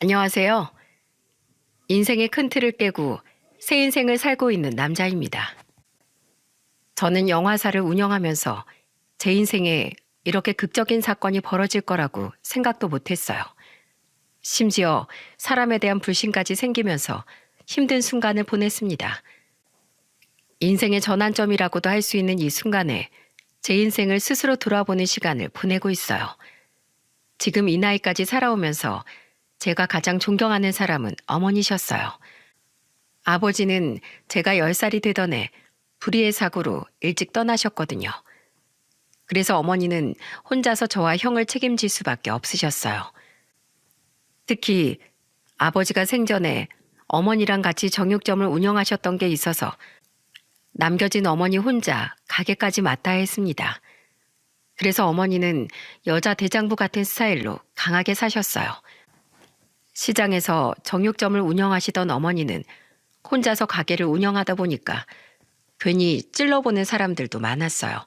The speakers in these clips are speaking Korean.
안녕하세요. 인생의 큰 틀을 깨고 새 인생을 살고 있는 남자입니다. 저는 영화사를 운영하면서 제 인생에 이렇게 극적인 사건이 벌어질 거라고 생각도 못했어요. 심지어 사람에 대한 불신까지 생기면서 힘든 순간을 보냈습니다. 인생의 전환점이라고도 할 수 있는 이 순간에 제 인생을 스스로 돌아보는 시간을 보내고 있어요. 지금 이 나이까지 살아오면서 제가 가장 존경하는 사람은 어머니셨어요. 아버지는 제가 10살이 되던 해 불의의 사고로 일찍 떠나셨거든요. 그래서 어머니는 혼자서 저와 형을 책임질 수밖에 없으셨어요. 특히 아버지가 생전에 어머니랑 같이 정육점을 운영하셨던 게 있어서 남겨진 어머니 혼자 가게까지 맡아야 했습니다. 그래서 어머니는 여자 대장부 같은 스타일로 강하게 사셨어요. 시장에서 정육점을 운영하시던 어머니는 혼자서 가게를 운영하다 보니까 괜히 찔러보는 사람들도 많았어요.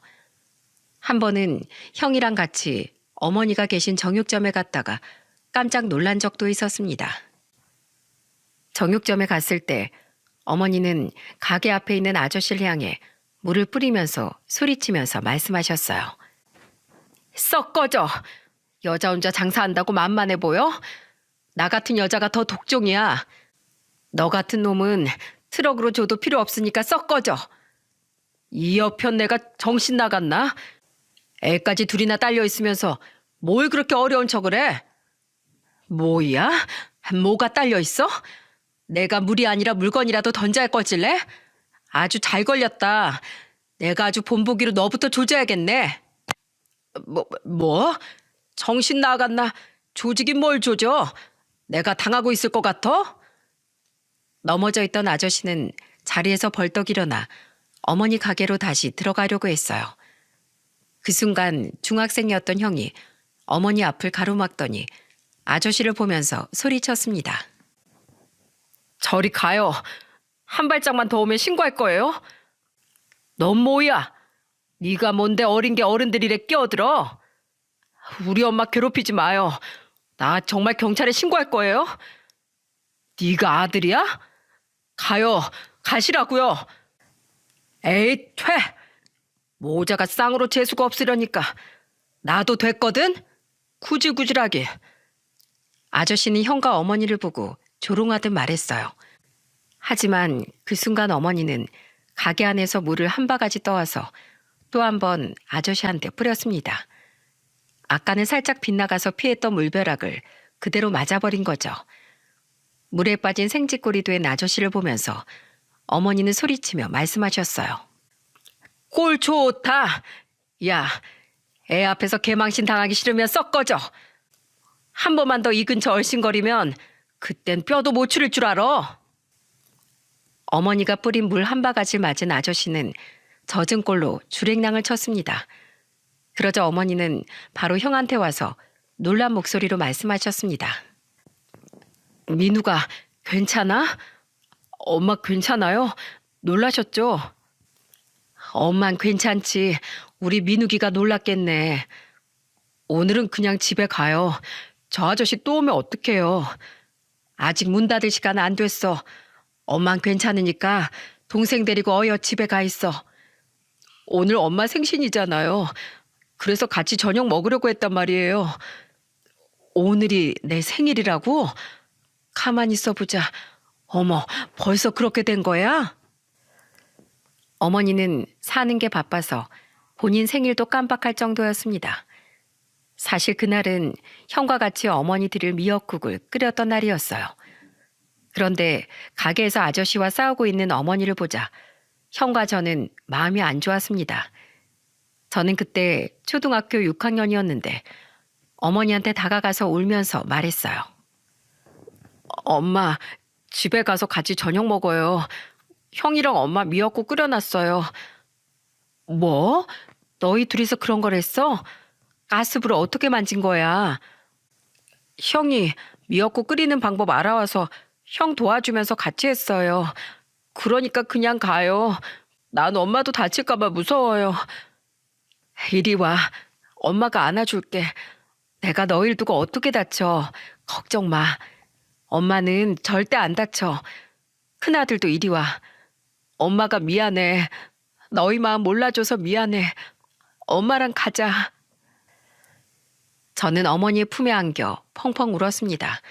한 번은 형이랑 같이 어머니가 계신 정육점에 갔다가 깜짝 놀란 적도 있었습니다. 정육점에 갔을 때 어머니는 가게 앞에 있는 아저씨를 향해 물을 뿌리면서 소리치면서 말씀하셨어요. 썩 꺼져! 여자 혼자 장사한다고 만만해 보여? 나 같은 여자가 더 독종이야. 너 같은 놈은 트럭으로 줘도 필요 없으니까 썩 꺼져. 이 여편 내가 정신 나갔나? 애까지 둘이나 딸려 있으면서 뭘 그렇게 어려운 척을 해? 뭐야? 뭐가 딸려 있어? 내가 물이 아니라 물건이라도 던져야 꺼질래? 아주 잘 걸렸다. 내가 아주 본보기로 너부터 조져야겠네. 뭐? 정신 나갔나? 조지긴 뭘 조져? 내가 당하고 있을 것 같아? 넘어져 있던 아저씨는 자리에서 벌떡 일어나 어머니 가게로 다시 들어가려고 했어요. 그 순간 중학생이었던 형이 어머니 앞을 가로막더니 아저씨를 보면서 소리쳤습니다. 저리 가요. 한 발짝만 더 오면 신고할 거예요. 넌 뭐야? 네가 뭔데 어린 게 어른들이래 끼어들어. 우리 엄마 괴롭히지 마요. 나 정말 경찰에 신고할 거예요. 네가 아들이야? 가요. 가시라고요. 에이, 퇴. 모자가 쌍으로 재수가 없으려니까 나도 됐거든? 구질구질하게. 아저씨는 형과 어머니를 보고 조롱하듯 말했어요. 하지만 그 순간 어머니는 가게 안에서 물을 한 바가지 떠와서 또 한 번 아저씨한테 뿌렸습니다. 아까는 살짝 빗나가서 피했던 물벼락을 그대로 맞아버린 거죠. 물에 빠진 생쥐꼴이 된 아저씨를 보면서 어머니는 소리치며 말씀하셨어요. 꼴 좋다. 야, 애 앞에서 개망신 당하기 싫으면 썩 꺼져. 한 번만 더 이 근처 얼씬거리면 그땐 뼈도 못 추릴 줄 알아. 어머니가 뿌린 물 한 바가지 맞은 아저씨는 젖은 꼴로 주랭랑을 쳤습니다. 그러자 어머니는 바로 형한테 와서 놀란 목소리로 말씀하셨습니다. 민우가 괜찮아? 엄마 괜찮아요? 놀라셨죠? 엄만 괜찮지. 우리 민우기가 놀랐겠네. 오늘은 그냥 집에 가요. 저 아저씨 또 오면 어떡해요. 아직 문 닫을 시간 안 됐어. 엄만 괜찮으니까 동생 데리고 어여 집에 가 있어. 오늘 엄마 생신이잖아요. 그래서 같이 저녁 먹으려고 했단 말이에요. 오늘이 내 생일이라고? 가만히 있어보자. 어머, 벌써 그렇게 된 거야? 어머니는 사는 게 바빠서 본인 생일도 깜빡할 정도였습니다. 사실 그날은 형과 같이 어머니 드릴 미역국을 끓였던 날이었어요. 그런데 가게에서 아저씨와 싸우고 있는 어머니를 보자 형과 저는 마음이 안 좋았습니다. 저는 그때 초등학교 6학년이었는데 어머니한테 다가가서 울면서 말했어요. 엄마, 집에 가서 같이 저녁 먹어요. 형이랑 엄마 미역국 끓여놨어요. 뭐? 너희 둘이서 그런 걸 했어? 가스불을 어떻게 만진 거야? 형이 미역국 끓이는 방법 알아와서 형 도와주면서 같이 했어요. 그러니까 그냥 가요. 난 엄마도 다칠까봐 무서워요. 이리 와. 엄마가 안아줄게. 내가 너희를 두고 어떻게 다쳐. 걱정 마. 엄마는 절대 안 다쳐. 큰아들도 이리 와. 엄마가 미안해. 너희 마음 몰라줘서 미안해. 엄마랑 가자. 저는 어머니의 품에 안겨 펑펑 울었습니다.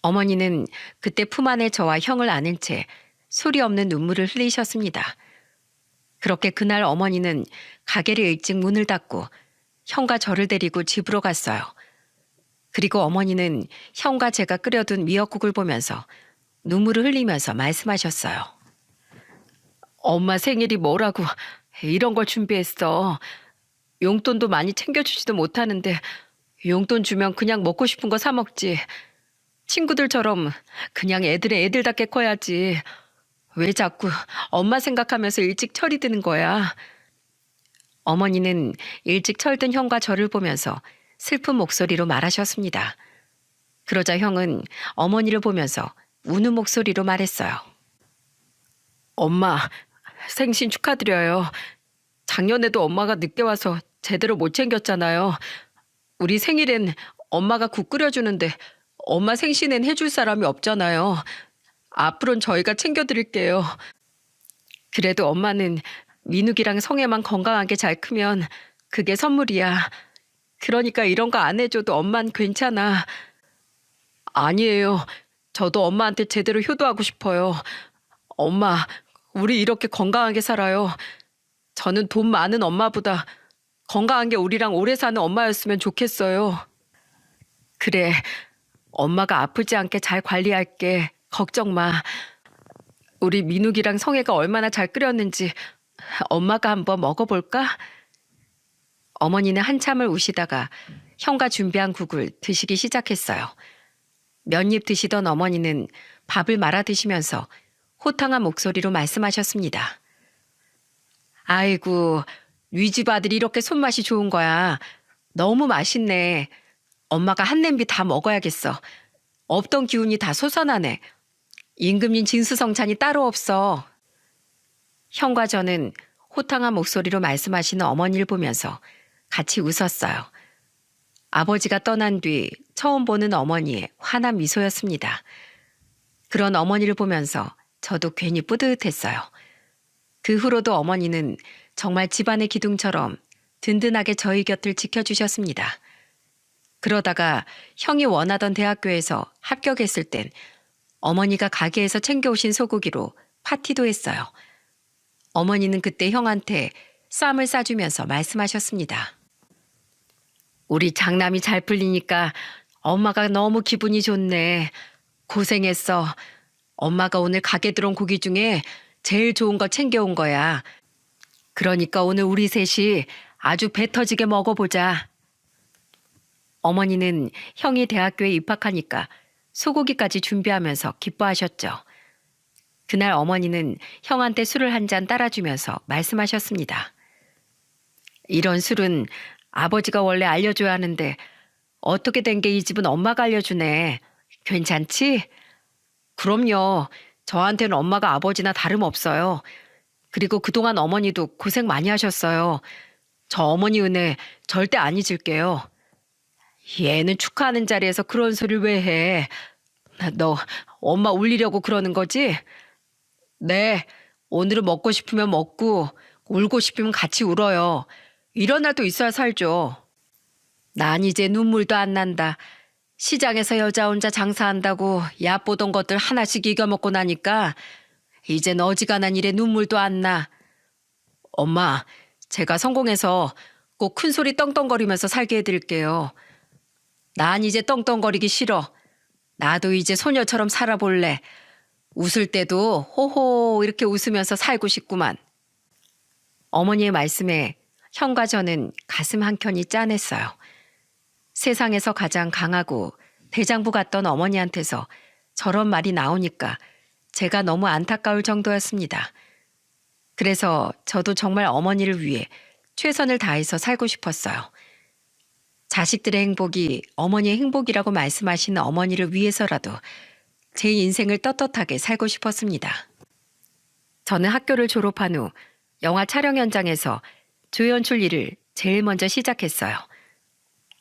어머니는 그때 품 안에 저와 형을 안은 채 소리 없는 눈물을 흘리셨습니다. 그렇게 그날 어머니는 가게를 일찍 문을 닫고 형과 저를 데리고 집으로 갔어요. 그리고 어머니는 형과 제가 끓여둔 미역국을 보면서 눈물을 흘리면서 말씀하셨어요. 엄마 생일이 뭐라고 이런 걸 준비했어. 용돈도 많이 챙겨주지도 못하는데 용돈 주면 그냥 먹고 싶은 거 사 먹지. 친구들처럼 그냥 애들답게 커야지. 왜 자꾸 엄마 생각하면서 일찍 철이 드는 거야. 어머니는 일찍 철든 형과 저를 보면서 슬픈 목소리로 말하셨습니다. 그러자 형은 어머니를 보면서 우는 목소리로 말했어요. 엄마, 생신 축하드려요. 작년에도 엄마가 늦게 와서 제대로 못 챙겼잖아요. 우리 생일엔 엄마가 국 끓여주는데 엄마 생신엔 해줄 사람이 없잖아요. 앞으로는 저희가 챙겨드릴게요. 그래도 엄마는 민욱이랑 성애만 건강하게 잘 크면 그게 선물이야. 그러니까 이런 거 안 해줘도 엄만 괜찮아. 아니에요. 저도 엄마한테 제대로 효도하고 싶어요. 엄마, 우리 이렇게 건강하게 살아요. 저는 돈 많은 엄마보다 건강한 게 우리랑 오래 사는 엄마였으면 좋겠어요. 그래, 엄마가 아프지 않게 잘 관리할게. 걱정 마. 우리 민욱이랑 성애가 얼마나 잘 끓였는지 엄마가 한번 먹어볼까? 어머니는 한참을 우시다가 형과 준비한 국을 드시기 시작했어요. 몇 입 드시던 어머니는 밥을 말아 드시면서 호탕한 목소리로 말씀하셨습니다. 아이고, 네 집 아들이 이렇게 손맛이 좋은 거야. 너무 맛있네. 엄마가 한 냄비 다 먹어야겠어. 없던 기운이 다 솟아나네. 임금님 진수성찬이 따로 없어. 형과 저는 호탕한 목소리로 말씀하시는 어머니를 보면서 같이 웃었어요. 아버지가 떠난 뒤 처음 보는 어머니의 환한 미소였습니다. 그런 어머니를 보면서 저도 괜히 뿌듯했어요. 그 후로도 어머니는 정말 집안의 기둥처럼 든든하게 저희 곁을 지켜주셨습니다. 그러다가 형이 원하던 대학교에서 합격했을 땐 어머니가 가게에서 챙겨오신 소고기로 파티도 했어요. 어머니는 그때 형한테 쌈을 싸주면서 말씀하셨습니다. 우리 장남이 잘 풀리니까 엄마가 너무 기분이 좋네. 고생했어. 엄마가 오늘 가게 들어온 고기 중에 제일 좋은 거 챙겨온 거야. 그러니까 오늘 우리 셋이 아주 배 터지게 먹어보자. 어머니는 형이 대학교에 입학하니까 소고기까지 준비하면서 기뻐하셨죠. 그날 어머니는 형한테 술을 한 잔 따라주면서 말씀하셨습니다. 이런 술은 아버지가 원래 알려줘야 하는데 어떻게 된 게 이 집은 엄마가 알려주네. 괜찮지? 그럼요. 저한테는 엄마가 아버지나 다름없어요. 그리고 그동안 어머니도 고생 많이 하셨어요. 저 어머니 은혜 절대 안 잊을게요. 얘는 축하하는 자리에서 그런 소리를 왜 해? 너 엄마 울리려고 그러는 거지? 네, 오늘은 먹고 싶으면 먹고 울고 싶으면 같이 울어요. 이런 날도 있어야 살죠. 난 이제 눈물도 안 난다. 시장에서 여자 혼자 장사한다고 얕보던 것들 하나씩 이겨먹고 나니까 이젠 어지간한 일에 눈물도 안 나. 엄마, 제가 성공해서 꼭 큰소리 떵떵거리면서 살게 해드릴게요. 난 이제 떵떵거리기 싫어. 나도 이제 소녀처럼 살아볼래. 웃을 때도 호호 이렇게 웃으면서 살고 싶구만. 어머니의 말씀에 형과 저는 가슴 한켠이 짠했어요. 세상에서 가장 강하고 대장부 같던 어머니한테서 저런 말이 나오니까 제가 너무 안타까울 정도였습니다. 그래서 저도 정말 어머니를 위해 최선을 다해서 살고 싶었어요. 자식들의 행복이 어머니의 행복이라고 말씀하시는 어머니를 위해서라도 제 인생을 떳떳하게 살고 싶었습니다. 저는 학교를 졸업한 후 영화 촬영 현장에서 조연출 일을 제일 먼저 시작했어요.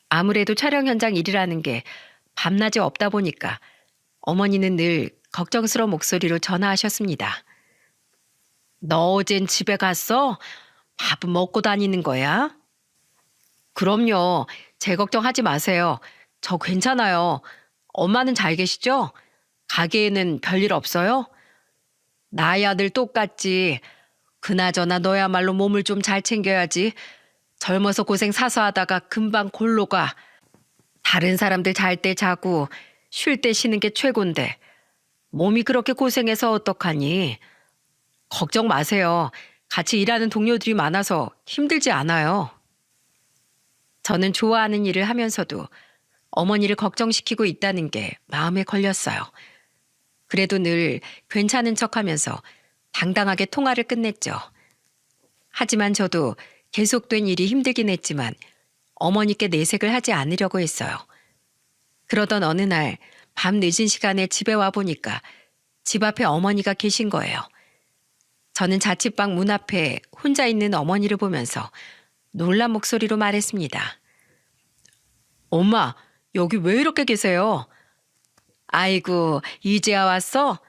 아무래도 촬영 현장 일이라는 게 밤낮이 없다 보니까 어머니는 늘 걱정스러운 목소리로 전화하셨습니다. 너 어젠 집에 갔어? 밥은 먹고 다니는 거야? 그럼요. 제 걱정하지 마세요. 저 괜찮아요. 엄마는 잘 계시죠? 가게에는 별일 없어요? 나이 아들 똑같지. 그나저나 너야말로 몸을 좀 잘 챙겨야지. 젊어서 고생 사서 하다가 금방 골로 가. 다른 사람들 잘 때 자고 쉴 때 쉬는 게 최곤데 몸이 그렇게 고생해서 어떡하니? 걱정 마세요. 같이 일하는 동료들이 많아서 힘들지 않아요. 저는 좋아하는 일을 하면서도 어머니를 걱정시키고 있다는 게 마음에 걸렸어요. 그래도 늘 괜찮은 척하면서 당당하게 통화를 끝냈죠. 하지만 저도 계속된 일이 힘들긴 했지만 어머니께 내색을 하지 않으려고 했어요. 그러던 어느 날 밤 늦은 시간에 집에 와 보니까 집 앞에 어머니가 계신 거예요. 저는 자취방 문 앞에 혼자 있는 어머니를 보면서 놀란 목소리로 말했습니다. 엄마, 여기 왜 이렇게 계세요? 아이고, 이제야 왔어?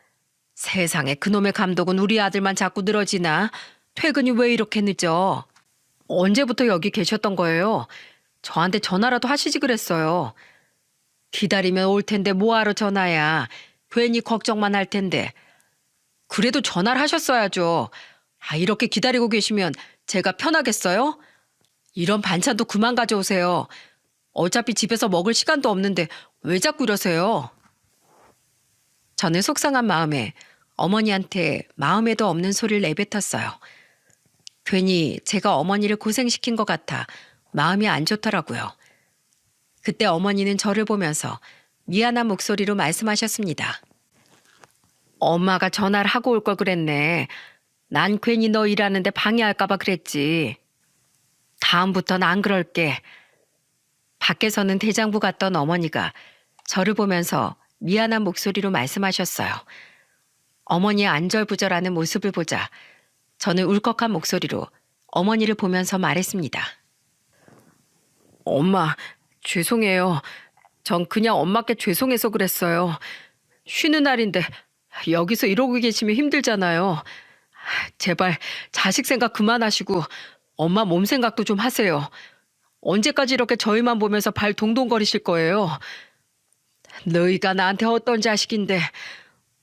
세상에 그놈의 감독은 우리 아들만 자꾸 늘어지나? 퇴근이 왜 이렇게 늦어? 언제부터 여기 계셨던 거예요? 저한테 전화라도 하시지 그랬어요. 기다리면 올 텐데 뭐하러 전화야. 괜히 걱정만 할 텐데. 그래도 전화를 하셨어야죠. 이렇게 기다리고 계시면 제가 편하겠어요? 이런 반찬도 그만 가져오세요. 어차피 집에서 먹을 시간도 없는데 왜 자꾸 이러세요? 저는 속상한 마음에 어머니한테 마음에도 없는 소리를 내뱉었어요. 괜히 제가 어머니를 고생시킨 것 같아 마음이 안 좋더라고요. 그때 어머니는 저를 보면서 미안한 목소리로 말씀하셨습니다. 엄마가 전화를 하고 올 걸 그랬네. 난 괜히 너 일하는데 방해할까 봐 그랬지. 다음부턴 안 그럴게. 밖에서는 대장부 같던 어머니가 저를 보면서 미안한 목소리로 말씀하셨어요. 어머니의 안절부절하는 모습을 보자 저는 울컥한 목소리로 어머니를 보면서 말했습니다. 엄마, 죄송해요. 전 그냥 엄마께 죄송해서 그랬어요. 쉬는 날인데 여기서 이러고 계시면 힘들잖아요. 제발 자식 생각 그만하시고 엄마 몸 생각도 좀 하세요. 언제까지 이렇게 저희만 보면서 발 동동거리실 거예요? 너희가 나한테 어떤 자식인데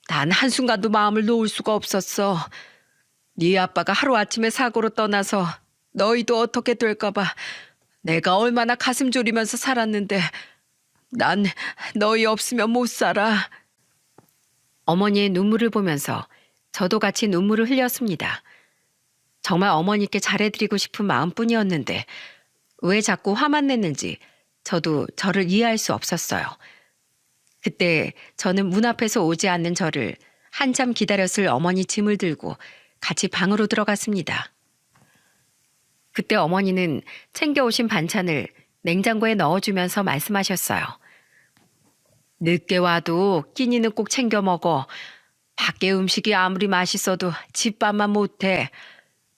난 한순간도 마음을 놓을 수가 없었어. 네 아빠가 하루아침에 사고로 떠나서 너희도 어떻게 될까 봐 내가 얼마나 가슴 졸이면서 살았는데 난 너희 없으면 못 살아. 어머니의 눈물을 보면서 저도 같이 눈물을 흘렸습니다. 정말 어머니께 잘해드리고 싶은 마음뿐이었는데 왜 자꾸 화만 냈는지 저도 저를 이해할 수 없었어요. 그때 저는 문 앞에서 오지 않는 저를 한참 기다렸을 어머니 짐을 들고 같이 방으로 들어갔습니다. 그때 어머니는 챙겨오신 반찬을 냉장고에 넣어주면서 말씀하셨어요. 늦게 와도 끼니는 꼭 챙겨 먹어. 밖에 음식이 아무리 맛있어도 집밥만 못해.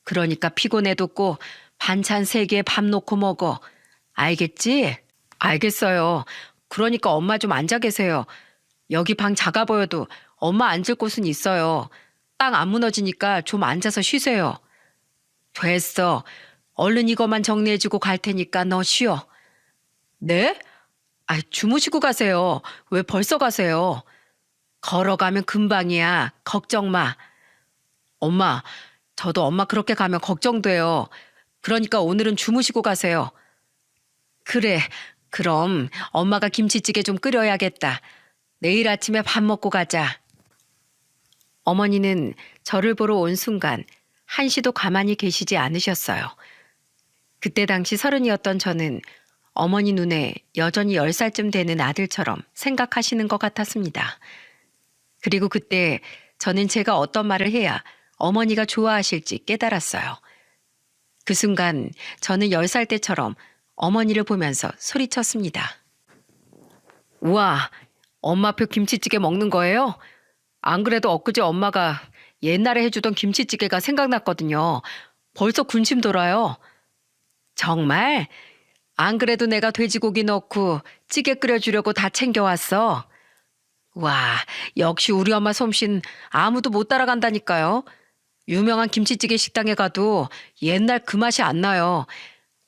그러니까 피곤해도 꼭 반찬 3개에 밥 놓고 먹어. 알겠지? 알겠어요. 그러니까 엄마 좀 앉아 계세요. 여기 방 작아 보여도 엄마 앉을 곳은 있어요. 땅 안 무너지니까 좀 앉아서 쉬세요. 됐어. 얼른 이것만 정리해주고 갈 테니까 너 쉬어. 네? 주무시고 가세요. 왜 벌써 가세요? 걸어가면 금방이야. 걱정 마. 엄마, 저도 엄마 그렇게 가면 걱정돼요. 그러니까 오늘은 주무시고 가세요. 그래, 그럼 엄마가 김치찌개 좀 끓여야겠다. 내일 아침에 밥 먹고 가자. 어머니는 저를 보러 온 순간 한시도 가만히 계시지 않으셨어요. 그때 당시 30이었던 저는 어머니 눈에 여전히 10살쯤 되는 아들처럼 생각하시는 것 같았습니다. 그리고 그때 저는 제가 어떤 말을 해야 어머니가 좋아하실지 깨달았어요. 그 순간 저는 10살 때처럼 어머니를 보면서 소리쳤습니다. 우와, 엄마표 김치찌개 먹는 거예요? 안 그래도 엊그제 엄마가 옛날에 해주던 김치찌개가 생각났거든요. 벌써 군침 돌아요. 정말? 안 그래도 내가 돼지고기 넣고 찌개 끓여주려고 다 챙겨왔어. 와, 역시 우리 엄마 솜씨는 아무도 못 따라간다니까요. 유명한 김치찌개 식당에 가도 옛날 그 맛이 안 나요.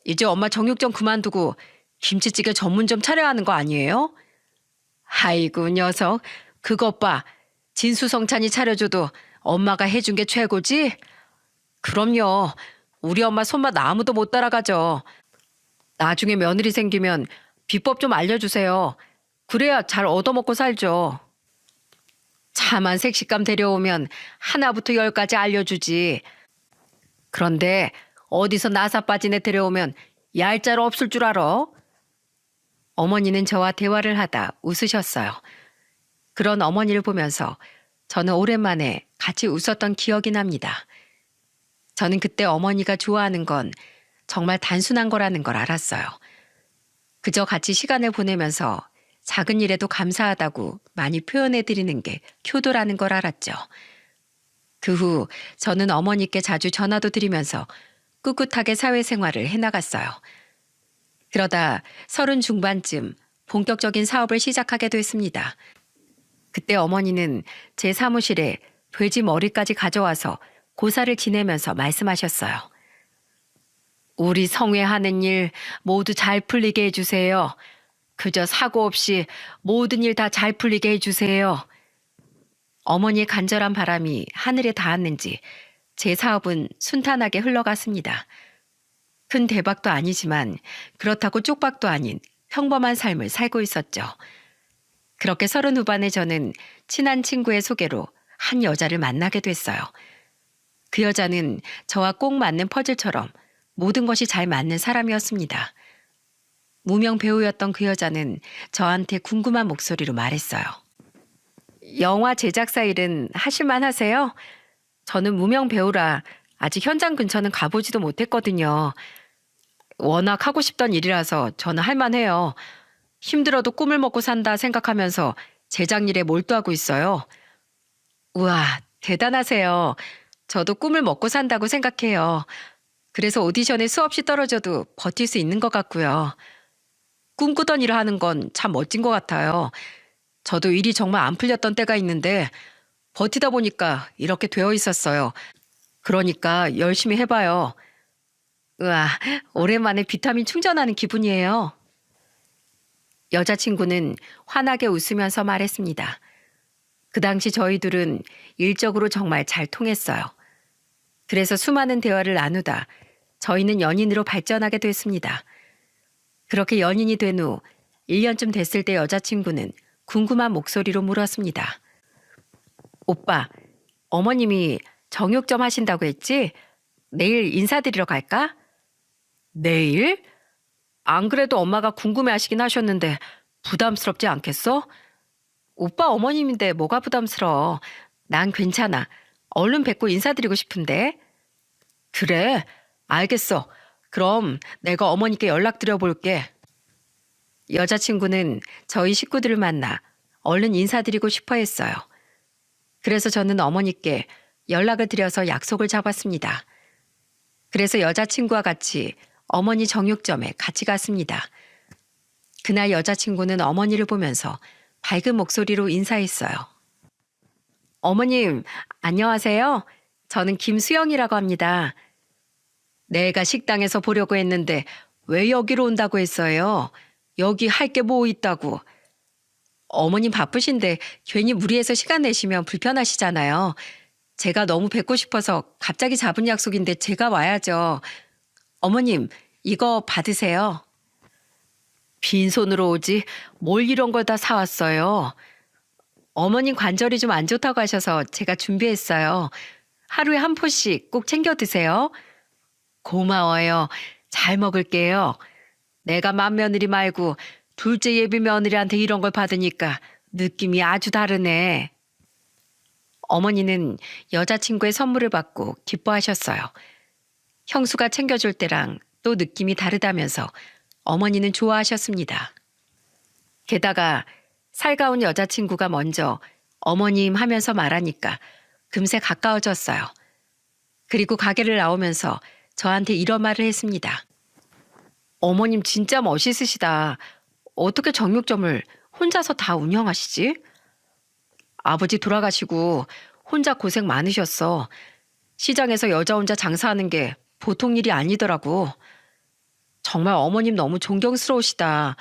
이제 엄마 정육점 그만두고 김치찌개 전문점 차려야 하는 거 아니에요? 아이고 녀석, 그것 봐. 진수성찬이 차려줘도 엄마가 해준 게 최고지? 그럼요. 우리 엄마 손맛 아무도 못 따라가죠. 나중에 며느리 생기면 비법 좀 알려주세요. 그래야 잘 얻어먹고 살죠. 참한 색식감 데려오면 하나부터 열까지 알려주지. 그런데 어디서 나사 빠진 애 데려오면 얄짤 없을 줄 알아? 어머니는 저와 대화를 하다 웃으셨어요. 그런 어머니를 보면서 저는 오랜만에 같이 웃었던 기억이 납니다. 저는 그때 어머니가 좋아하는 건 정말 단순한 거라는 걸 알았어요. 그저 같이 시간을 보내면서 작은 일에도 감사하다고 많이 표현해드리는 게 효도라는 걸 알았죠. 그 후 저는 어머니께 자주 전화도 드리면서 꿋꿋하게 사회생활을 해나갔어요. 그러다 30 중반쯤 본격적인 사업을 시작하게 됐습니다. 그때 어머니는 제 사무실에 돼지 머리까지 가져와서 고사를 지내면서 말씀하셨어요. 우리 성회 하는 일 모두 잘 풀리게 해주세요. 그저 사고 없이 모든 일 다 잘 풀리게 해주세요. 어머니의 간절한 바람이 하늘에 닿았는지 제 사업은 순탄하게 흘러갔습니다. 큰 대박도 아니지만 그렇다고 쪽박도 아닌 평범한 삶을 살고 있었죠. 그렇게 30 후반에 저는 친한 친구의 소개로 한 여자를 만나게 됐어요. 그 여자는 저와 꼭 맞는 퍼즐처럼 모든 것이 잘 맞는 사람이었습니다. 무명 배우였던 그 여자는 저한테 궁금한 목소리로 말했어요. 영화 제작사 일은 하실만 하세요? 저는 무명 배우라 아직 현장 근처는 가보지도 못했거든요. 워낙 하고 싶던 일이라서 저는 할만해요. 힘들어도 꿈을 먹고 산다 생각하면서 제작 일에 몰두하고 있어요. 우와, 대단하세요. 저도 꿈을 먹고 산다고 생각해요. 그래서 오디션에 수없이 떨어져도 버틸 수 있는 것 같고요. 꿈꾸던 일을 하는 건 참 멋진 것 같아요. 저도 일이 정말 안 풀렸던 때가 있는데 버티다 보니까 이렇게 되어 있었어요. 그러니까 열심히 해봐요. 우와, 오랜만에 비타민 충전하는 기분이에요. 여자친구는 환하게 웃으면서 말했습니다. 그 당시 저희 둘은 일적으로 정말 잘 통했어요. 그래서 수많은 대화를 나누다 저희는 연인으로 발전하게 됐습니다. 그렇게 연인이 된 후 1년쯤 됐을 때 여자친구는 궁금한 목소리로 물었습니다. 오빠, 어머님이 정육점 하신다고 했지? 내일 인사드리러 갈까? 내일? 안 그래도 엄마가 궁금해하시긴 하셨는데 부담스럽지 않겠어? 오빠 어머님인데 뭐가 부담스러워. 난 괜찮아. 얼른 뵙고 인사드리고 싶은데. 그래, 알겠어. 그럼 내가 어머니께 연락드려 볼게. 여자친구는 저희 식구들을 만나 얼른 인사드리고 싶어 했어요. 그래서 저는 어머니께 연락을 드려서 약속을 잡았습니다. 그래서 여자친구와 같이 어머니 정육점에 같이 갔습니다. 그날 여자친구는 어머니를 보면서 밝은 목소리로 인사했어요. 어머님, 안녕하세요. 저는 김수영이라고 합니다. 내가 식당에서 보려고 했는데 왜 여기로 온다고 했어요? 여기 할 게 뭐 있다고. 어머님 바쁘신데 괜히 무리해서 시간 내시면 불편하시잖아요. 제가 너무 뵙고 싶어서 갑자기 잡은 약속인데 제가 와야죠. 어머님, 이거 받으세요. 빈손으로 오지 뭘 이런 걸 다 사왔어요. 어머님 관절이 좀 안 좋다고 하셔서 제가 준비했어요. 하루에 한 포씩 꼭 챙겨 드세요. 고마워요. 잘 먹을게요. 내가 맏며느리 말고 둘째 예비 며느리한테 이런 걸 받으니까 느낌이 아주 다르네. 어머니는 여자친구의 선물을 받고 기뻐하셨어요. 형수가 챙겨줄 때랑 또 느낌이 다르다면서 어머니는 좋아하셨습니다. 게다가 살가운 여자친구가 먼저 어머님 하면서 말하니까 금세 가까워졌어요. 그리고 가게를 나오면서 저한테 이런 말을 했습니다. 어머님 진짜 멋있으시다. 어떻게 정육점을 혼자서 다 운영하시지? 아버지 돌아가시고 혼자 고생 많으셨어. 시장에서 여자 혼자 장사하는 게 보통 일이 아니더라고. 정말 어머님 너무 존경스러우시다.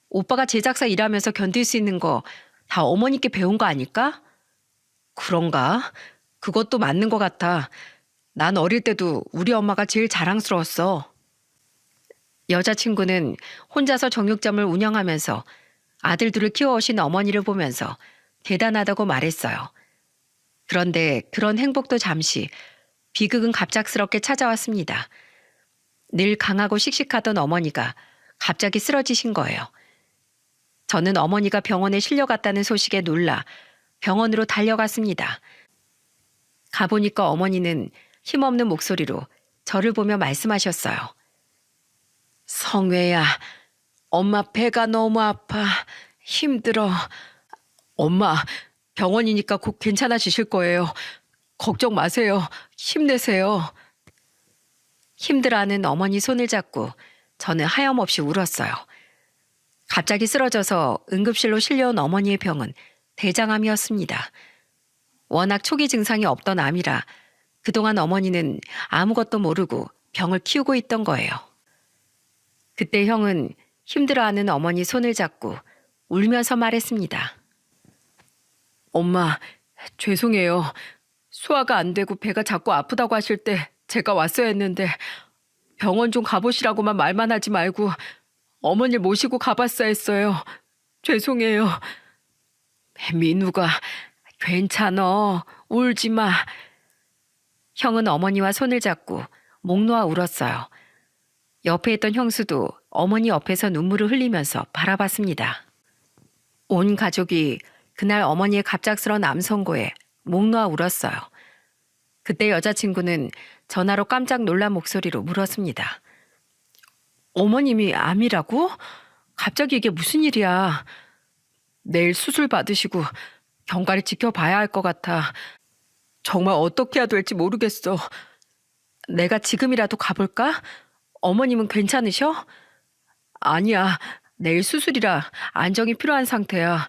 오빠가 제작사 일하면서 견딜 수 있는 거 다 어머니께 배운 거 아닐까? 그런가? 그것도 맞는 것 같아. 난 어릴 때도 우리 엄마가 제일 자랑스러웠어. 여자친구는 혼자서 정육점을 운영하면서 아들들을 키워오신 어머니를 보면서 대단하다고 말했어요. 그런데 그런 행복도 잠시, 비극은 갑작스럽게 찾아왔습니다. 늘 강하고 씩씩하던 어머니가 갑자기 쓰러지신 거예요. 저는 어머니가 병원에 실려갔다는 소식에 놀라 병원으로 달려갔습니다. 가보니까 어머니는 힘없는 목소리로 저를 보며 말씀하셨어요. 성회야, 엄마 배가 너무 아파. 힘들어. 엄마, 병원이니까 곧 괜찮아지실 거예요. 걱정 마세요. 힘내세요. 힘들어하는 어머니 손을 잡고 저는 하염없이 울었어요. 갑자기 쓰러져서 응급실로 실려온 어머니의 병은 대장암이었습니다. 워낙 초기 증상이 없던 암이라 그동안 어머니는 아무것도 모르고 병을 키우고 있던 거예요. 그때 형은 힘들어하는 어머니 손을 잡고 울면서 말했습니다. 엄마, 죄송해요. 소화가 안 되고 배가 자꾸 아프다고 하실 때 제가 왔어야 했는데 병원 좀 가보시라고만 말만 하지 말고 어머니를 모시고 가봤어야 했어요. 죄송해요. 민우가 괜찮어. 울지 마. 형은 어머니와 손을 잡고 목 놓아 울었어요. 옆에 있던 형수도 어머니 옆에서 눈물을 흘리면서 바라봤습니다. 온 가족이 그날 어머니의 갑작스러운 암 선고에 목 놓아 울었어요. 그때 여자친구는 전화로 깜짝 놀란 목소리로 물었습니다. 어머님이 암이라고? 갑자기 이게 무슨 일이야? 내일 수술 받으시고 경과를 지켜봐야 할 것 같아. 정말 어떻게 해야 될지 모르겠어. 내가 지금이라도 가볼까? 어머님은 괜찮으셔? 아니야. 내일 수술이라 안정이 필요한 상태야.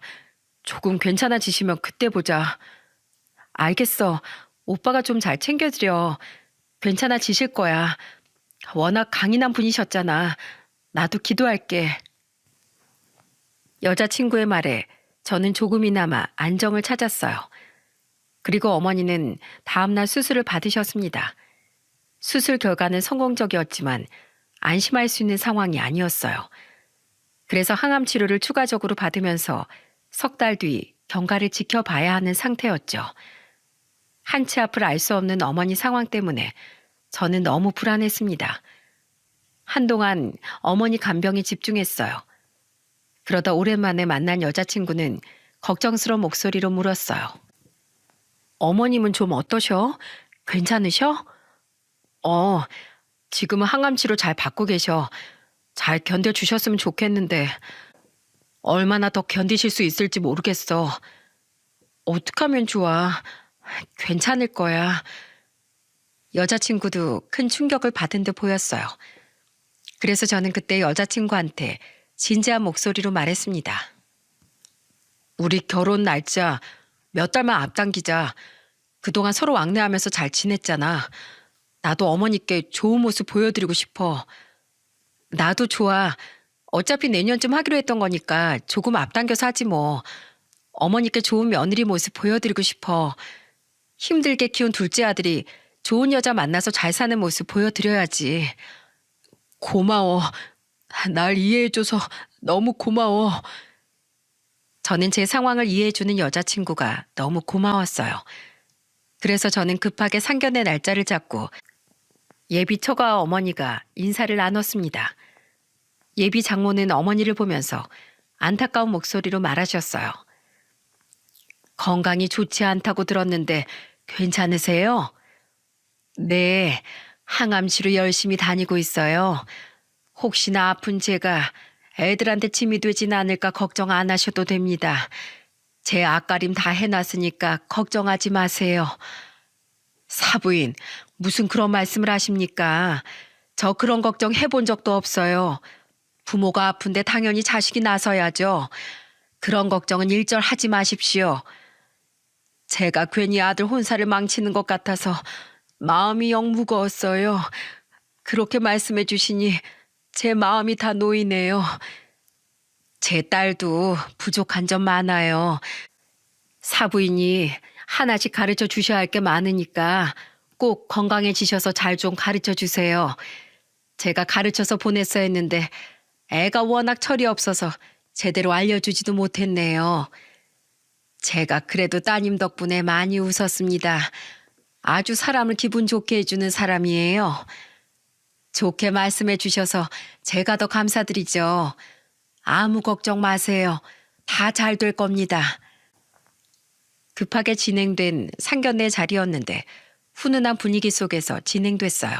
조금 괜찮아지시면 그때 보자. 알겠어. 오빠가 좀 잘 챙겨드려. 괜찮아지실 거야. 워낙 강인한 분이셨잖아. 나도 기도할게. 여자친구의 말에 저는 조금이나마 안정을 찾았어요. 그리고 어머니는 다음날 수술을 받으셨습니다. 수술 결과는 성공적이었지만 안심할 수 있는 상황이 아니었어요. 그래서 항암 치료를 추가적으로 받으면서 석 달 뒤 경과를 지켜봐야 하는 상태였죠. 한치 앞을 알 수 없는 어머니 상황 때문에 저는 너무 불안했습니다. 한동안 어머니 간병에 집중했어요. 그러다 오랜만에 만난 여자친구는 걱정스러운 목소리로 물었어요. 어머님은 좀 어떠셔? 괜찮으셔? 지금은 항암치료 잘 받고 계셔. 잘 견뎌주셨으면 좋겠는데 얼마나 더 견디실 수 있을지 모르겠어. 어떡하면 좋아. 괜찮을 거야. 여자친구도 큰 충격을 받은 듯 보였어요. 그래서 저는 그때 여자친구한테 진지한 목소리로 말했습니다. 우리 결혼 날짜 몇 달만 앞당기자. 그동안 서로 왕래하면서 잘 지냈잖아. 나도 어머니께 좋은 모습 보여드리고 싶어. 나도 좋아. 어차피 내년쯤 하기로 했던 거니까 조금 앞당겨서 하지 뭐. 어머니께 좋은 며느리 모습 보여드리고 싶어. 힘들게 키운 둘째 아들이 좋은 여자 만나서 잘 사는 모습 보여드려야지. 고마워. 날 이해해줘서 너무 고마워. 저는 제 상황을 이해해주는 여자친구가 너무 고마웠어요. 그래서 저는 급하게 상견례 날짜를 잡고 예비 처가 어머니가 인사를 나눴습니다. 예비 장모는 어머니를 보면서 안타까운 목소리로 말하셨어요. 건강이 좋지 않다고 들었는데 괜찮으세요? 네, 항암치료 열심히 다니고 있어요. 혹시나 아픈 제가 애들한테 짐이 되진 않을까 걱정 안 하셔도 됩니다. 제 앞가림 다 해놨으니까 걱정하지 마세요. 사부인, 무슨 그런 말씀을 하십니까? 저 그런 걱정 해본 적도 없어요. 부모가 아픈데 당연히 자식이 나서야죠. 그런 걱정은 일절 하지 마십시오. 제가 괜히 아들 혼사를 망치는 것 같아서 마음이 영 무거웠어요. 그렇게 말씀해 주시니 제 마음이 다 놓이네요. 제 딸도 부족한 점 많아요. 사부인이 하나씩 가르쳐 주셔야 할 게 많으니까 꼭 건강해지셔서 잘 좀 가르쳐 주세요. 제가 가르쳐서 보냈어야 했는데 애가 워낙 철이 없어서 제대로 알려주지도 못했네요. 제가 그래도 따님 덕분에 많이 웃었습니다. 아주 사람을 기분 좋게 해주는 사람이에요. 좋게 말씀해 주셔서 제가 더 감사드리죠. 아무 걱정 마세요. 다 잘 될 겁니다. 급하게 진행된 상견례 자리였는데 훈훈한 분위기 속에서 진행됐어요.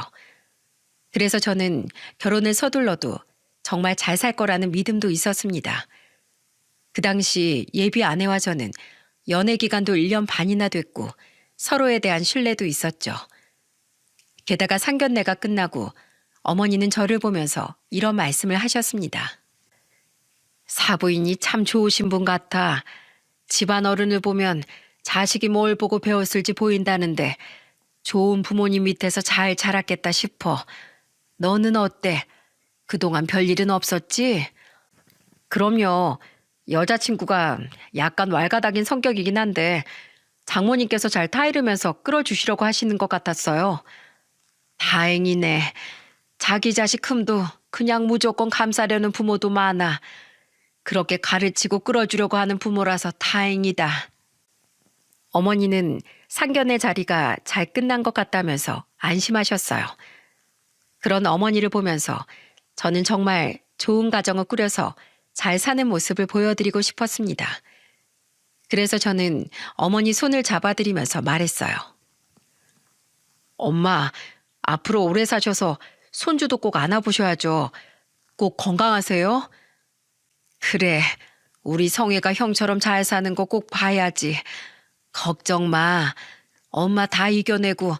그래서 저는 결혼을 서둘러도 정말 잘 살 거라는 믿음도 있었습니다. 그 당시 예비 아내와 저는 연애 기간도 1년 반이나 됐고 서로에 대한 신뢰도 있었죠. 게다가 상견례가 끝나고 어머니는 저를 보면서 이런 말씀을 하셨습니다. 사부인이 참 좋으신 분 같아. 집안 어른을 보면 자식이 뭘 보고 배웠을지 보인다는데 좋은 부모님 밑에서 잘 자랐겠다 싶어. 너는 어때? 그동안 별일은 없었지? 그럼요. 여자친구가 약간 왈가닥인 성격이긴 한데 장모님께서 잘 타이르면서 끌어주시려고 하시는 것 같았어요. 다행이네. 자기 자식 흠도 그냥 무조건 감싸려는 부모도 많아. 그렇게 가르치고 끌어주려고 하는 부모라서 다행이다. 어머니는 상견례 자리가 잘 끝난 것 같다면서 안심하셨어요. 그런 어머니를 보면서 저는 정말 좋은 가정을 꾸려서 잘 사는 모습을 보여드리고 싶었습니다. 그래서 저는 어머니 손을 잡아드리면서 말했어요. 엄마, 앞으로 오래 사셔서 손주도 꼭 안아보셔야죠. 꼭 건강하세요. 그래, 우리 성애가 형처럼 잘 사는 거 꼭 봐야지. 걱정 마. 엄마 다 이겨내고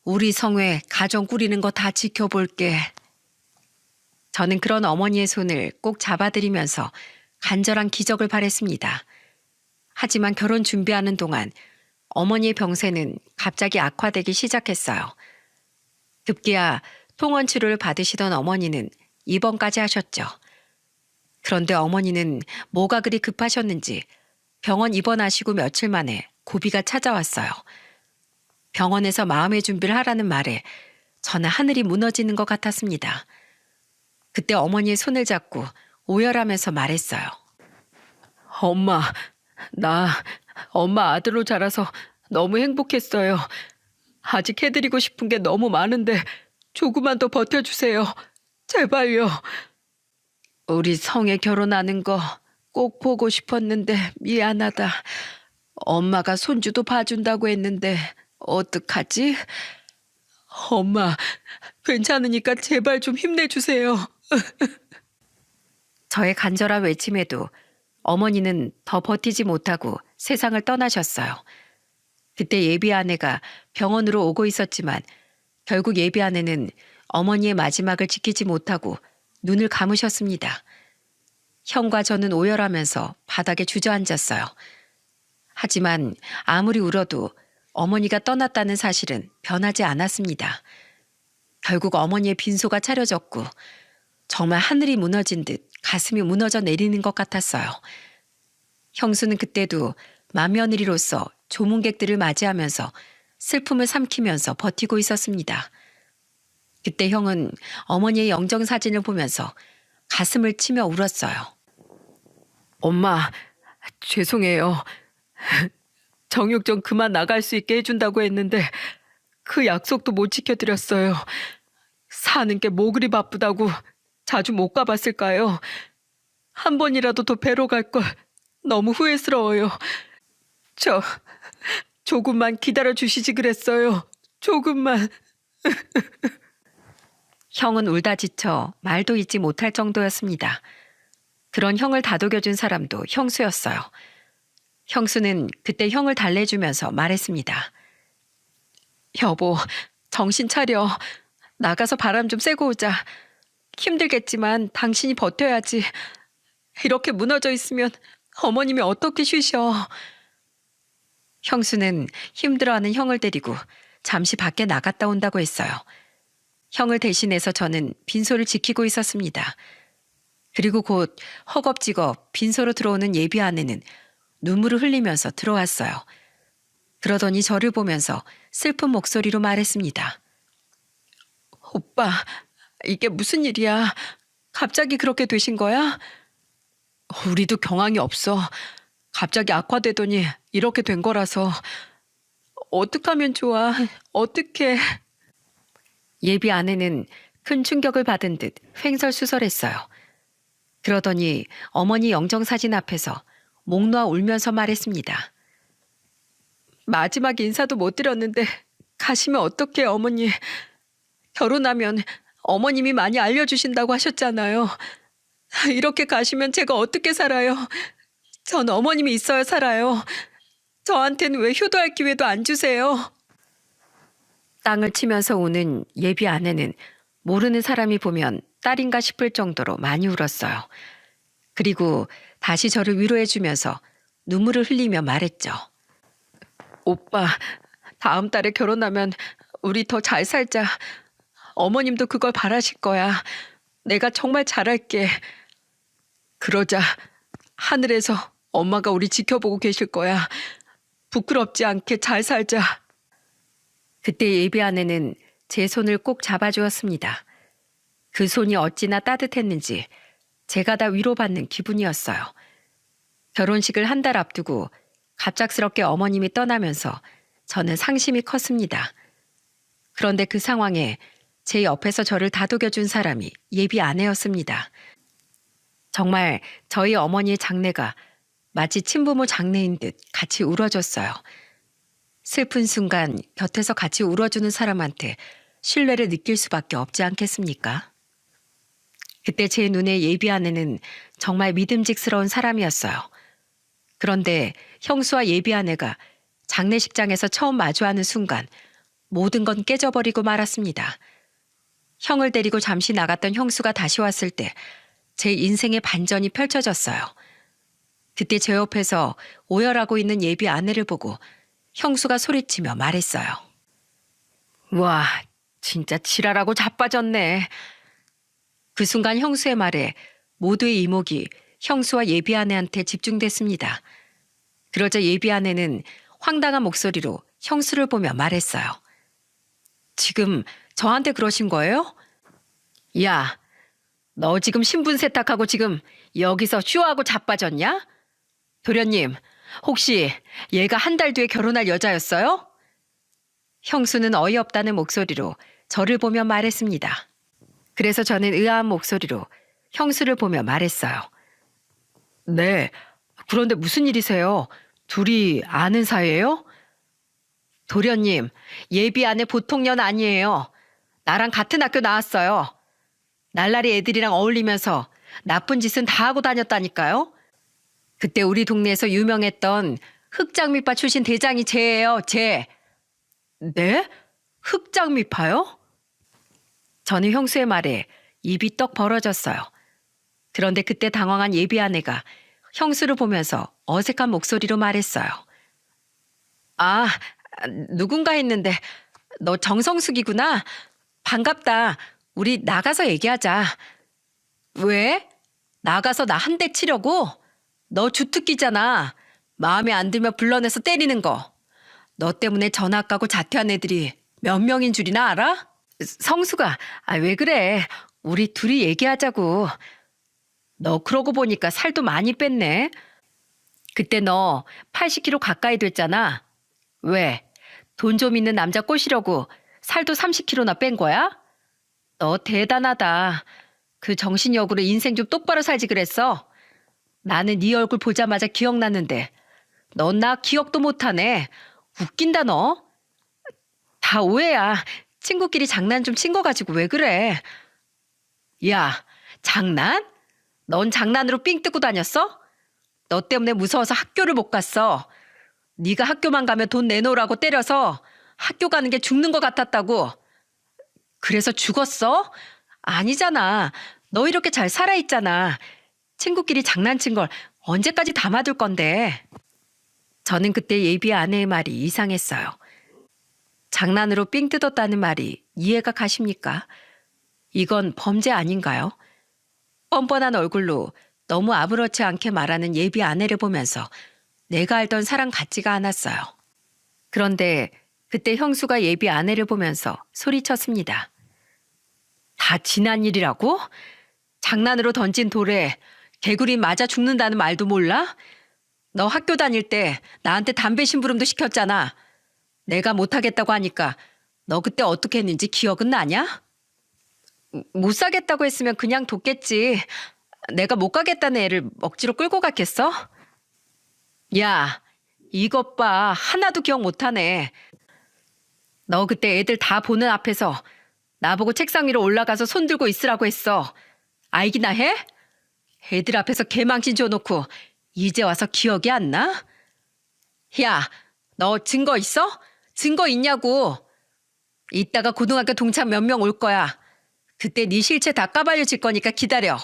우리 성애 가정 꾸리는 거 다 지켜볼게. 저는 그런 어머니의 손을 꼭 잡아드리면서 간절한 기적을 바랬습니다. 하지만 결혼 준비하는 동안 어머니의 병세는 갑자기 악화되기 시작했어요. 급기야 통원 치료를 받으시던 어머니는 입원까지 하셨죠. 그런데 어머니는 뭐가 그리 급하셨는지 병원 입원하시고 며칠 만에 고비가 찾아왔어요. 병원에서 마음의 준비를 하라는 말에 저는 하늘이 무너지는 것 같았습니다. 그때 어머니의 손을 잡고 오열하면서 말했어요. 엄마, 나 엄마 아들로 자라서 너무 행복했어요. 아직 해드리고 싶은 게 너무 많은데 조금만 더 버텨주세요. 제발요. 우리 성에 결혼하는 거 꼭 보고 싶었는데 미안하다. 엄마가 손주도 봐준다고 했는데 어떡하지? 엄마, 괜찮으니까 제발 좀 힘내주세요. 저의 간절한 외침에도 어머니는 더 버티지 못하고 세상을 떠나셨어요. 그때 예비 아내가 병원으로 오고 있었지만 결국 예비 아내는 어머니의 마지막을 지키지 못하고 눈을 감으셨습니다. 형과 저는 오열하면서 바닥에 주저앉았어요. 하지만 아무리 울어도 어머니가 떠났다는 사실은 변하지 않았습니다. 결국 어머니의 빈소가 차려졌고 정말 하늘이 무너진 듯 가슴이 무너져 내리는 것 같았어요. 형수는 그때도 맏며느리로서 조문객들을 맞이하면서 슬픔을 삼키면서 버티고 있었습니다. 그때 형은 어머니의 영정사진을 보면서 가슴을 치며 울었어요. 엄마, 죄송해요. 정육 좀 그만 나갈 수 있게 해준다고 했는데 그 약속도 못 지켜드렸어요. 사는 게 뭐 그리 바쁘다고 자주 못 가봤을까요? 한 번이라도 더 뵈러 갈 걸 너무 후회스러워요. 조금만 기다려 주시지 그랬어요. 조금만. 형은 울다 지쳐 말도 잇지 못할 정도였습니다. 그런 형을 다독여준 사람도 형수였어요. 형수는 그때 형을 달래주면서 말했습니다. 여보, 정신 차려. 나가서 바람 좀 쐬고 오자. 힘들겠지만 당신이 버텨야지. 이렇게 무너져 있으면 어머님이 어떻게 쉬셔. 형수는 힘들어하는 형을 데리고 잠시 밖에 나갔다 온다고 했어요. 형을 대신해서 저는 빈소를 지키고 있었습니다. 그리고 곧 허겁지겁 빈소로 들어오는 예비 아내는 눈물을 흘리면서 들어왔어요. 그러더니 저를 보면서 슬픈 목소리로 말했습니다. 오빠, 이게 무슨 일이야? 갑자기 그렇게 되신 거야? 우리도 경황이 없어. 갑자기 악화되더니 이렇게 된 거라서. 어떡하면 좋아? 어떡해? 예비 아내는 큰 충격을 받은 듯 횡설수설했어요. 그러더니 어머니 영정사진 앞에서 목 놓아 울면서 말했습니다. 마지막 인사도 못 드렸는데 가시면 어떡해 어머니. 결혼하면 어머님이 많이 알려주신다고 하셨잖아요. 이렇게 가시면 제가 어떻게 살아요? 전 어머님이 있어야 살아요. 저한테는 왜 효도할 기회도 안 주세요? 땅을 치면서 우는 예비 아내는 모르는 사람이 보면 딸인가 싶을 정도로 많이 울었어요. 그리고 다시 저를 위로해주면서 눈물을 흘리며 말했죠. 오빠, 다음 달에 결혼하면 우리 더 잘 살자. 어머님도 그걸 바라실 거야. 내가 정말 잘할게. 그러자 하늘에서 엄마가 우리 지켜보고 계실 거야. 부끄럽지 않게 잘 살자. 그때 예비 아내는 제 손을 꼭 잡아주었습니다. 그 손이 어찌나 따뜻했는지 제가 다 위로받는 기분이었어요. 결혼식을 한 달 앞두고 갑작스럽게 어머님이 떠나면서 저는 상심이 컸습니다. 그런데 그 상황에 제 옆에서 저를 다독여준 사람이 예비 아내였습니다. 정말 저희 어머니의 장례가 마치 친부모 장례인 듯 같이 울어줬어요. 슬픈 순간 곁에서 같이 울어주는 사람한테 신뢰를 느낄 수밖에 없지 않겠습니까? 그때 제 눈에 예비 아내는 정말 믿음직스러운 사람이었어요. 그런데 형수와 예비 아내가 장례식장에서 처음 마주하는 순간 모든 건 깨져버리고 말았습니다. 형을 데리고 잠시 나갔던 형수가 다시 왔을 때 제 인생의 반전이 펼쳐졌어요. 그때 제 옆에서 오열하고 있는 예비 아내를 보고 형수가 소리치며 말했어요. 와, 진짜 지랄하고 자빠졌네. 그 순간 형수의 말에 모두의 이목이 형수와 예비 아내한테 집중됐습니다. 그러자 예비 아내는 황당한 목소리로 형수를 보며 말했어요. 지금 저한테 그러신 거예요? 야, 너 지금 신분 세탁하고 지금 여기서 쇼하고 자빠졌냐? 도련님, 혹시 얘가 한 달 뒤에 결혼할 여자였어요? 형수는 어이없다는 목소리로 저를 보며 말했습니다. 그래서 저는 의아한 목소리로 형수를 보며 말했어요. 네, 그런데 무슨 일이세요? 둘이 아는 사이예요? 도련님, 예비 아내 보통 년 아니에요. 나랑 같은 학교 나왔어요. 날라리 애들이랑 어울리면서 나쁜 짓은 다 하고 다녔다니까요. 그때 우리 동네에서 유명했던 흑장미파 출신 대장이 쟤예요, 쟤. 네? 흑장미파요? 저는 형수의 말에 입이 떡 벌어졌어요. 그런데 그때 당황한 예비 아내가 형수를 보면서 어색한 목소리로 말했어요. 아, 누군가 했는데 너 정성숙이구나. 반갑다. 우리 나가서 얘기하자. 왜? 나가서 나 한 대 치려고? 너 주특기잖아. 마음에 안 들면 불러내서 때리는 거. 너 때문에 전학 가고 자퇴한 애들이 몇 명인 줄이나 알아? 성수가, 왜 그래? 우리 둘이 얘기하자고. 너 그러고 보니까 살도 많이 뺐네. 그때 너 80kg 가까이 됐잖아. 왜? 돈 좀 있는 남자 꼬시려고 살도 30kg나 뺀 거야? 너 대단하다. 그 정신력으로 인생 좀 똑바로 살지 그랬어. 나는 네 얼굴 보자마자 기억났는데 넌 나 기억도 못하네. 웃긴다 너. 다 오해야. 친구끼리 장난 좀 친 거 가지고 왜 그래. 야, 장난? 넌 장난으로 삥 뜯고 다녔어? 너 때문에 무서워서 학교를 못 갔어. 네가 학교만 가면 돈 내놓으라고 때려서 학교 가는 게 죽는 것 같았다고. 그래서 죽었어? 아니잖아. 너 이렇게 잘 살아있잖아. 친구끼리 장난친 걸 언제까지 담아둘 건데. 저는 그때 예비 아내의 말이 이상했어요. 장난으로 삥 뜯었다는 말이 이해가 가십니까? 이건 범죄 아닌가요? 뻔뻔한 얼굴로 너무 아무렇지 않게 말하는 예비 아내를 보면서 내가 알던 사람 같지가 않았어요. 그런데 그때 형수가 예비 아내를 보면서 소리쳤습니다. 다 지난 일이라고? 장난으로 던진 돌에 개구리 맞아 죽는다는 말도 몰라? 너 학교 다닐 때 나한테 담배 심부름도 시켰잖아. 내가 못하겠다고 하니까 너 그때 어떻게 했는지 기억은 나냐? 못 사겠다고 했으면 그냥 뒀겠지. 내가 못 가겠다는 애를 억지로 끌고 갔겠어? 야, 이것 봐. 하나도 기억 못하네. 너 그때 애들 다 보는 앞에서 나보고 책상 위로 올라가서 손 들고 있으라고 했어. 알기나 해? 애들 앞에서 개망신 줘놓고 이제 와서 기억이 안 나? 야, 너 증거 있어? 증거 있냐고. 이따가 고등학교 동창 몇 명 올 거야. 그때 네 실체 다 까발려질 거니까 기다려.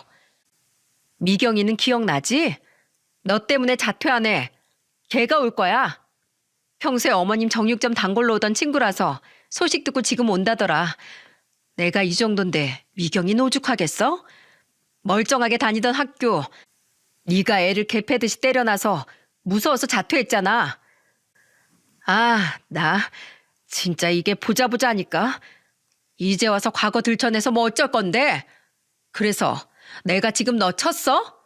미경이는 기억나지? 너 때문에 자퇴한 애. 걔가 올 거야. 평소에 어머님 정육점 단골로 오던 친구라서 소식 듣고 지금 온다더라. 내가 이 정도인데 미경이 오죽하겠어? 멀쩡하게 다니던 학교. 네가 애를 개패듯이 때려놔서 무서워서 자퇴했잖아. 아, 나 진짜 이게 보자 하니까. 이제 와서 과거 들춰내서 뭐 어쩔 건데? 그래서 내가 지금 너 쳤어?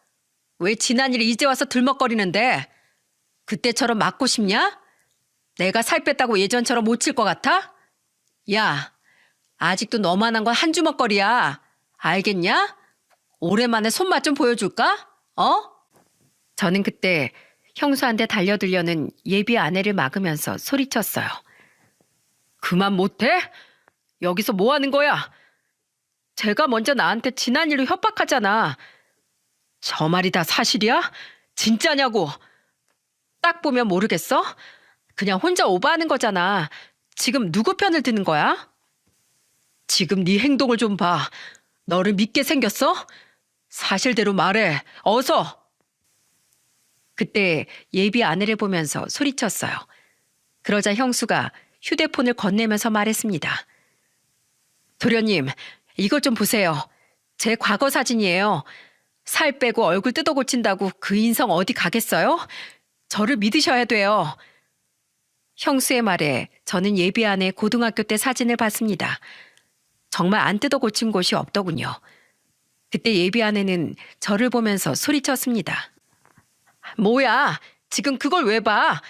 왜 지난 일 이제 와서 들먹거리는데? 그때처럼 맞고 싶냐? 내가 살 뺐다고 예전처럼 못 칠 것 같아? 야, 아직도 너만한 건 한 주먹거리야. 알겠냐? 오랜만에 손맛 좀 보여줄까? 어? 저는 그때 형수한테 달려들려는 예비 아내를 막으면서 소리쳤어요. 그만 못해? 여기서 뭐 하는 거야? 제가 먼저 나한테 지난 일로 협박하잖아. 저 말이 다 사실이야? 진짜냐고? 딱 보면 모르겠어? 그냥 혼자 오버하는 거잖아. 지금 누구 편을 드는 거야? 지금 네 행동을 좀 봐. 너를 믿게 생겼어? 사실대로 말해. 어서. 그때 예비 아내를 보면서 소리쳤어요. 그러자 형수가 휴대폰을 건네면서 말했습니다. 도련님, 이것 좀 보세요. 제 과거 사진이에요. 살 빼고 얼굴 뜯어 고친다고 그 인성 어디 가겠어요? 저를 믿으셔야 돼요. 형수의 말에 저는 예비 아내 고등학교 때 사진을 봤습니다. 정말 안 뜯어 고친 곳이 없더군요. 그때 예비 아내는 저를 보면서 소리쳤습니다. 뭐야? 지금 그걸 왜 봐?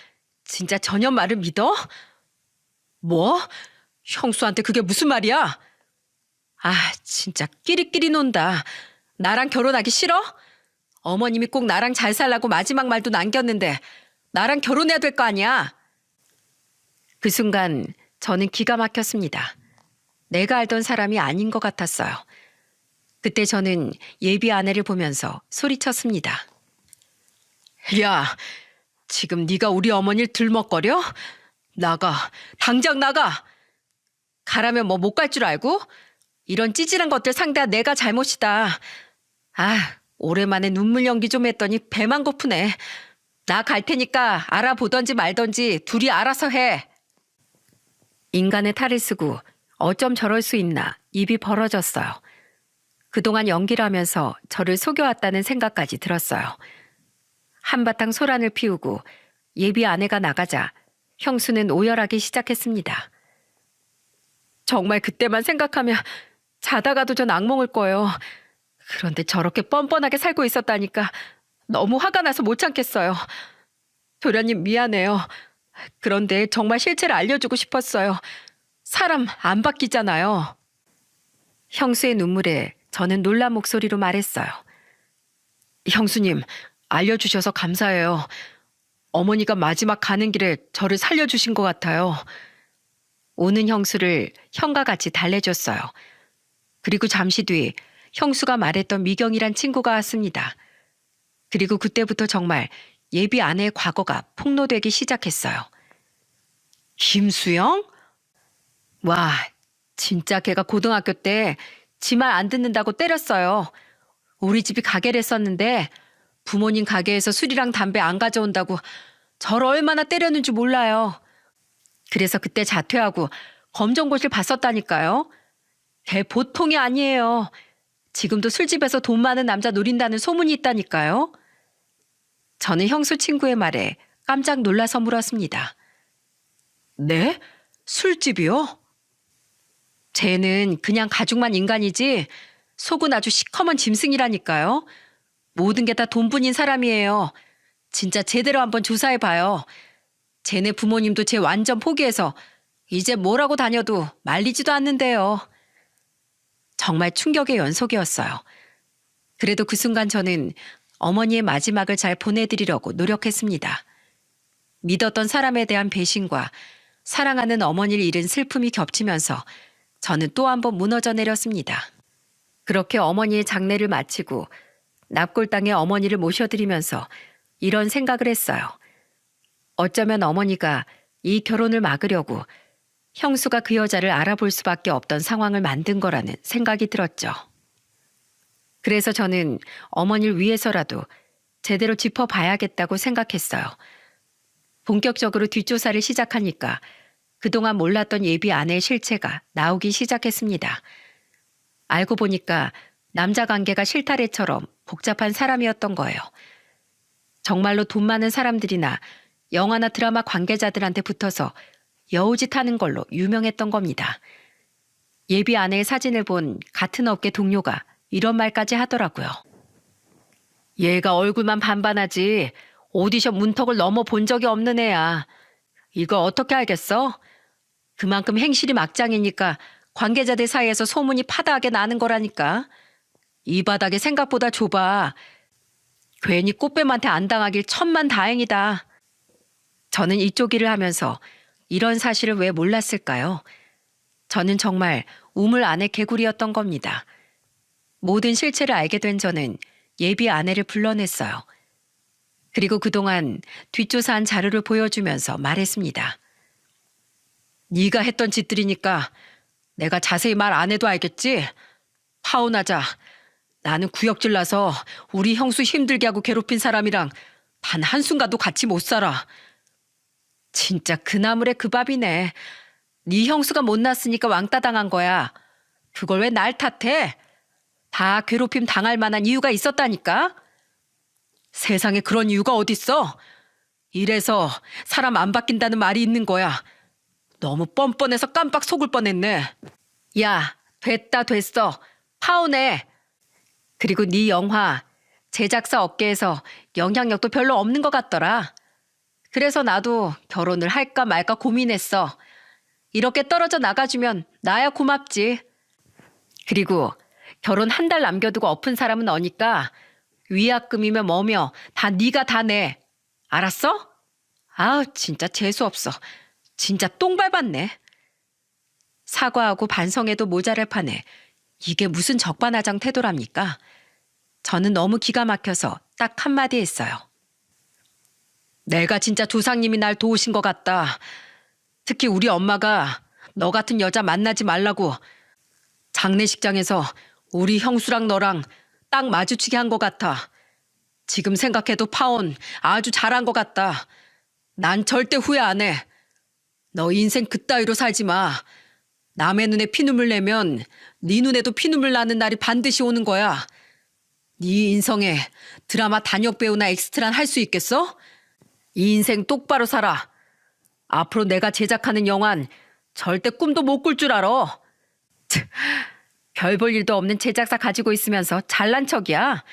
진짜 전혀 말을 믿어? 뭐? 형수한테 그게 무슨 말이야? 아, 진짜 끼리끼리 논다. 나랑 결혼하기 싫어? 어머님이 꼭 나랑 잘 살라고 마지막 말도 남겼는데 나랑 결혼해야 될 거 아니야? 그 순간 저는 기가 막혔습니다. 내가 알던 사람이 아닌 것 같았어요. 그때 저는 예비 아내를 보면서 소리쳤습니다. 야, 지금 네가 우리 어머니를 들먹거려? 나가, 당장 나가! 가라면 뭐 못 갈 줄 알고? 이런 찌질한 것들 상대한 내가 잘못이다. 아, 오랜만에 눈물 연기 좀 했더니 배만 고프네. 나 갈 테니까 알아보던지 말던지 둘이 알아서 해. 인간의 탈을 쓰고 어쩜 저럴 수 있나 입이 벌어졌어요. 그동안 연기를 하면서 저를 속여왔다는 생각까지 들었어요. 한바탕 소란을 피우고 예비 아내가 나가자 형수는 오열하기 시작했습니다. 정말 그때만 생각하면 자다가도 전 악몽을 꿔요. 그런데 저렇게 뻔뻔하게 살고 있었다니까 너무 화가 나서 못 참겠어요. 도련님 미안해요. 그런데 정말 실체를 알려주고 싶었어요. 사람 안 바뀌잖아요. 형수의 눈물에 저는 놀란 목소리로 말했어요. 형수님, 알려주셔서 감사해요. 어머니가 마지막 가는 길에 저를 살려주신 것 같아요. 오는 형수를 형과 같이 달래줬어요. 그리고 잠시 뒤 형수가 말했던 미경이란 친구가 왔습니다. 그리고 그때부터 정말 예비 아내의 과거가 폭로되기 시작했어요. 김수영? 와, 진짜 걔가 고등학교 때 지 말 안 듣는다고 때렸어요. 우리 집이 가게를 했었는데 부모님 가게에서 술이랑 담배 안 가져온다고 저를 얼마나 때렸는지 몰라요. 그래서 그때 자퇴하고 검정고시를 봤었다니까요. 걔 보통이 아니에요. 지금도 술집에서 돈 많은 남자 노린다는 소문이 있다니까요. 저는 형수 친구의 말에 깜짝 놀라서 물었습니다. 네? 술집이요? 쟤는 그냥 가죽만 인간이지 속은 아주 시커먼 짐승이라니까요. 모든 게 다 돈뿐인 사람이에요. 진짜 제대로 한번 조사해봐요. 쟤네 부모님도 쟤 완전 포기해서 이제 뭐라고 다녀도 말리지도 않는데요. 정말 충격의 연속이었어요. 그래도 그 순간 저는 어머니의 마지막을 잘 보내드리려고 노력했습니다. 믿었던 사람에 대한 배신과 사랑하는 어머니를 잃은 슬픔이 겹치면서 저는 또 한 번 무너져 내렸습니다. 그렇게 어머니의 장례를 마치고 납골당에 어머니를 모셔드리면서 이런 생각을 했어요. 어쩌면 어머니가 이 결혼을 막으려고 형수가 그 여자를 알아볼 수밖에 없던 상황을 만든 거라는 생각이 들었죠. 그래서 저는 어머니를 위해서라도 제대로 짚어봐야겠다고 생각했어요. 본격적으로 뒷조사를 시작하니까 그동안 몰랐던 예비 아내의 실체가 나오기 시작했습니다. 알고 보니까 남자 관계가 실타래처럼 복잡한 사람이었던 거예요. 정말로 돈 많은 사람들이나 영화나 드라마 관계자들한테 붙어서 여우짓 하는 걸로 유명했던 겁니다. 예비 아내의 사진을 본 같은 업계 동료가 이런 말까지 하더라고요. 얘가 얼굴만 반반하지 오디션 문턱을 넘어 본 적이 없는 애야. 이거 어떻게 알겠어? 그만큼 행실이 막장이니까 관계자들 사이에서 소문이 파다하게 나는 거라니까. 이 바닥이 생각보다 좁아. 괜히 꽃뱀한테 안 당하길 천만 다행이다. 저는 이쪽 일을 하면서 이런 사실을 왜 몰랐을까요? 저는 정말 우물 안의 개구리였던 겁니다. 모든 실체를 알게 된 저는 예비 아내를 불러냈어요. 그리고 그동안 뒷조사한 자료를 보여주면서 말했습니다. 네가 했던 짓들이니까 내가 자세히 말 안 해도 알겠지? 파혼하자. 나는 구역질 나서 우리 형수 힘들게 하고 괴롭힌 사람이랑 단 한순간도 같이 못 살아. 진짜 그 나물에 그 밥이네. 네 형수가 못났으니까 왕따 당한 거야. 그걸 왜 날 탓해? 다 괴롭힘 당할 만한 이유가 있었다니까? 세상에 그런 이유가 어딨어? 이래서 사람 안 바뀐다는 말이 있는 거야. 너무 뻔뻔해서 깜빡 속을 뻔했네. 야, 됐어. 파혼해. 그리고 네 영화 제작사 업계에서 영향력도 별로 없는 것 같더라. 그래서 나도 결혼을 할까 말까 고민했어. 이렇게 떨어져 나가주면 나야 고맙지. 그리고 결혼 한 달 남겨두고 엎은 사람은 너니까 위약금이며 뭐며 다 네가 다 내. 알았어? 아우 진짜 재수없어. 진짜 똥 밟았네. 사과하고 반성해도 모자랄 판에 이게 무슨 적반하장 태도랍니까? 저는 너무 기가 막혀서 딱 한마디 했어요. 내가 진짜 조상님이 날 도우신 것 같다. 특히 우리 엄마가 너 같은 여자 만나지 말라고 장례식장에서 우리 형수랑 너랑 딱 마주치게 한 것 같아. 지금 생각해도 파혼 아주 잘한 것 같다. 난 절대 후회 안 해. 너 인생 그따위로 살지 마. 남의 눈에 피눈물 내면 네 눈에도 피눈물 나는 날이 반드시 오는 거야. 네 인성에 드라마 단역 배우나 엑스트란 할 수 있겠어? 이 인생 똑바로 살아. 앞으로 내가 제작하는 영화는 절대 꿈도 못 꿀 줄 알아. 별 볼 일도 없는 제작사 가지고 있으면서 잘난 척이야.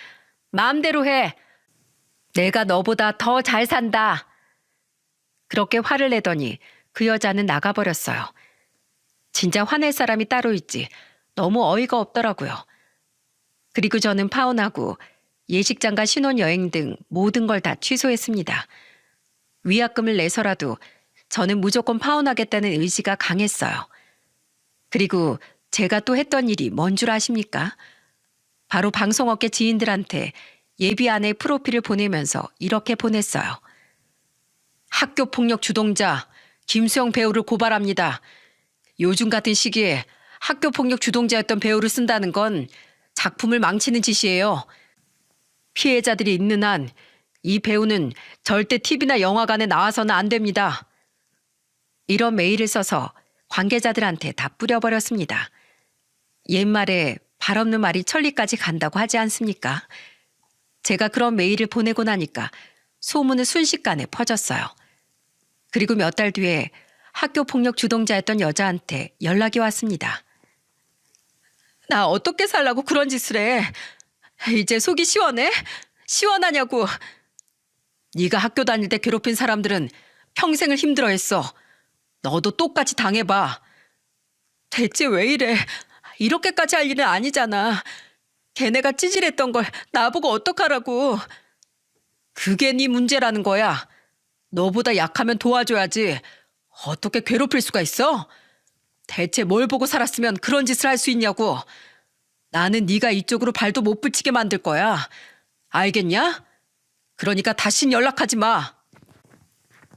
마음대로 해. 내가 너보다 더 잘 산다. 그렇게 화를 내더니 그 여자는 나가버렸어요. 진짜 화낼 사람이 따로 있지. 너무 어이가 없더라고요. 그리고 저는 파혼하고 예식장과 신혼여행 등 모든 걸 다 취소했습니다. 위약금을 내서라도 저는 무조건 파혼하겠다는 의지가 강했어요. 그리고 제가 또 했던 일이 뭔 줄 아십니까? 바로 방송업계 지인들한테 예비 아내 프로필을 보내면서 이렇게 보냈어요. 학교폭력 주동자 김수영 배우를 고발합니다. 요즘 같은 시기에 학교폭력 주동자였던 배우를 쓴다는 건 작품을 망치는 짓이에요. 피해자들이 있는 한 이 배우는 절대 TV나 영화관에 나와서는 안 됩니다. 이런 메일을 써서 관계자들한테 다 뿌려버렸습니다. 옛말에 발 없는 말이 천리까지 간다고 하지 않습니까? 제가 그런 메일을 보내고 나니까 소문은 순식간에 퍼졌어요. 그리고 몇 달 뒤에 학교 폭력 주동자였던 여자한테 연락이 왔습니다. 나 어떻게 살라고 그런 짓을 해? 이제 속이 시원해? 시원하냐고. 네가 학교 다닐 때 괴롭힌 사람들은 평생을 힘들어했어. 너도 똑같이 당해봐. 대체 왜 이래? 이렇게까지 할 일은 아니잖아. 걔네가 찌질했던 걸 나보고 어떡하라고. 그게 네 문제라는 거야. 너보다 약하면 도와줘야지. 어떻게 괴롭힐 수가 있어? 대체 뭘 보고 살았으면 그런 짓을 할 수 있냐고. 나는 네가 이쪽으로 발도 못 붙이게 만들 거야. 알겠냐? 그러니까 다신 연락하지 마.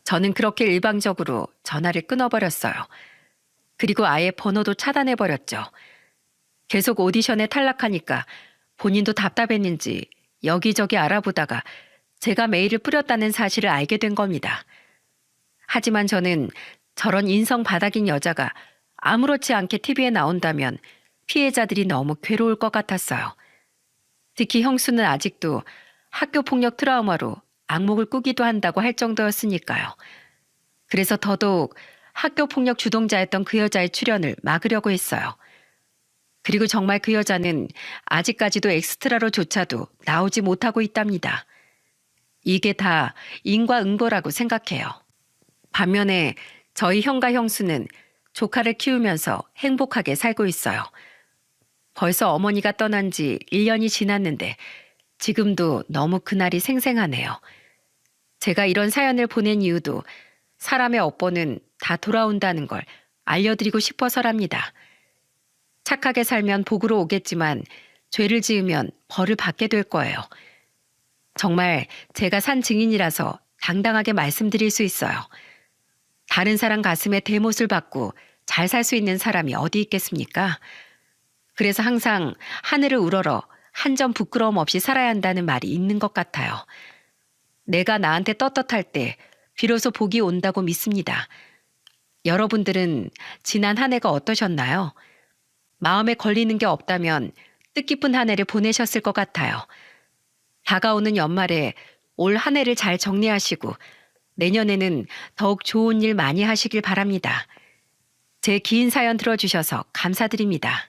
저는 그렇게 일방적으로 전화를 끊어버렸어요. 그리고 아예 번호도 차단해버렸죠. 계속 오디션에 탈락하니까 본인도 답답했는지 여기저기 알아보다가 제가 메일을 뿌렸다는 사실을 알게 된 겁니다. 하지만 저는 저런 인성 바닥인 여자가 아무렇지 않게 TV에 나온다면 피해자들이 너무 괴로울 것 같았어요. 특히 형수는 아직도 학교 폭력 트라우마로 악몽을 꾸기도 한다고 할 정도였으니까요. 그래서 더더욱 학교 폭력 주동자였던 그 여자의 출연을 막으려고 했어요. 그리고 정말 그 여자는 아직까지도 엑스트라로조차도 나오지 못하고 있답니다. 이게 다 인과응보라고 생각해요. 반면에 저희 형과 형수는 조카를 키우면서 행복하게 살고 있어요. 벌써 어머니가 떠난 지 1년이 지났는데 지금도 너무 그날이 생생하네요. 제가 이런 사연을 보낸 이유도 사람의 업보는 다 돌아온다는 걸 알려드리고 싶어서랍니다. 착하게 살면 복으로 오겠지만 죄를 지으면 벌을 받게 될 거예요. 정말 제가 산 증인이라서 당당하게 말씀드릴 수 있어요. 다른 사람 가슴에 대못을 받고 잘 살 수 있는 사람이 어디 있겠습니까? 그래서 항상 하늘을 우러러 한 점 부끄러움 없이 살아야 한다는 말이 있는 것 같아요. 내가 나한테 떳떳할 때 비로소 복이 온다고 믿습니다. 여러분들은 지난 한 해가 어떠셨나요? 마음에 걸리는 게 없다면 뜻깊은 한 해를 보내셨을 것 같아요. 다가오는 연말에 올 한 해를 잘 정리하시고 내년에는 더욱 좋은 일 많이 하시길 바랍니다. 제 긴 사연 들어주셔서 감사드립니다.